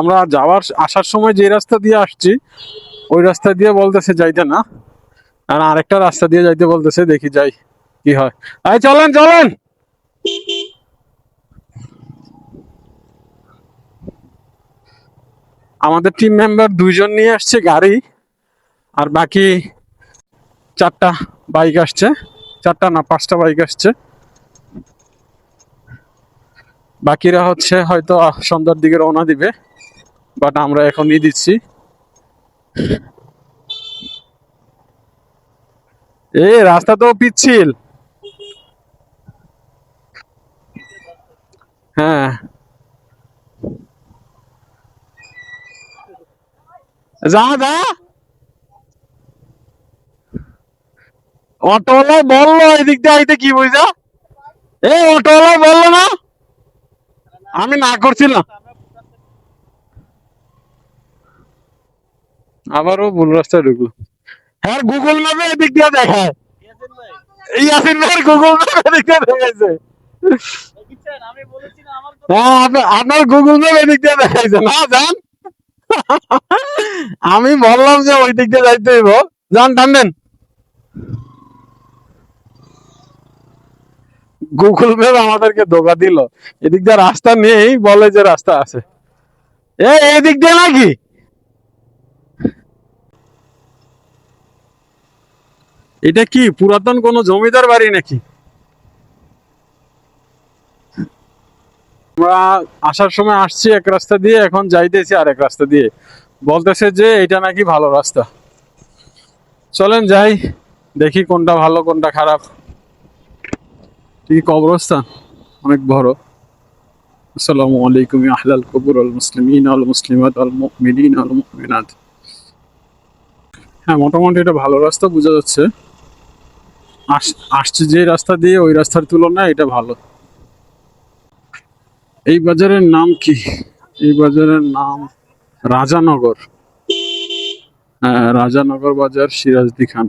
আমরা যাওয়ার আসার সময় যে রাস্তা দিয়ে আসছি ওই রাস্তা দিয়ে বলতেছে যাইতে না, আর আরেকটা রাস্তা দিয়ে যাইতে বলতেছে, দেখি যাই কি হয়। এই চলেন চলেন। আমাদের টিম মেম্বার 2 জন নিয়ে আসছে গাড়ি, আর বাকি 4টা বাইক আসছে। 4টা না 5টা বাইক আসছে। বাকিরা হচ্ছে হয়তো সন্ধ্যার দিকে রওনা দিবে, বাট আমরা এখনই দিচ্ছি। রাস্তা তো পিচ্ছিল। হ্যাঁ, যা যা। অটোওয়ালা বললো এদিক দিয়ে আইতে, কি বুঝা? অটোওয়ালা বললো না, আমি না করছিলাম। আবারও ভুল রাস্তায় ঢুকলো। হ্যাঁ, গুগল ম্যাপে এদিক দিয়ে দেখায়। ইয়াসিন ভাইয়ের গুগল ম্যাপ এদিক দিয়ে দেখাইছে। হ্যাঁ, আপনার গুগল ম্যাপ এদিক দিয়ে দেখাইছে না, যান। আমি বললাম যে ওই দিক দিয়ে যাইতে হইব, যান টানেন। গুগল ম্যাপ আমাদেরকে ধোকা দিল, এদিক দিয়ে রাস্তা নেই, বলে যে রাস্তা আছে। এদিক দিয়ে নাকি? এটা কি পুরাতন কোনো জমিদার বাড়ি নাকি? আমরা আসার সময় আসছি এক রাস্তা দিয়ে, এখন যাইতেছি আরেক রাস্তা দিয়ে, বলতেছে যে এটা নাকি ভালো রাস্তা। চলেন যাই, দেখি কোনটা ভালো কোনটা খারাপ। কি কবরস্থান অনেক বড়। আসসালামু আলাইকুম ইয়া আহলাল কুবুর ওয়াল মুসলিমিন ওয়াল মুসলিমাত ওয়াল মুমিনিন ওয়াল মুমিনাত। হ্যাঁ, মোটামুটি এটা ভালো রাস্তা বোঝা যাচ্ছে। আসছে যে রাস্তা দিয়ে ওই রাস্তার তুলনায় এটা ভালো। এই বাজারের নাম কি? এই বাজারের নাম রাজানগর। হ্যাঁ, রাজানগর বাজার, সিরাজদি খান।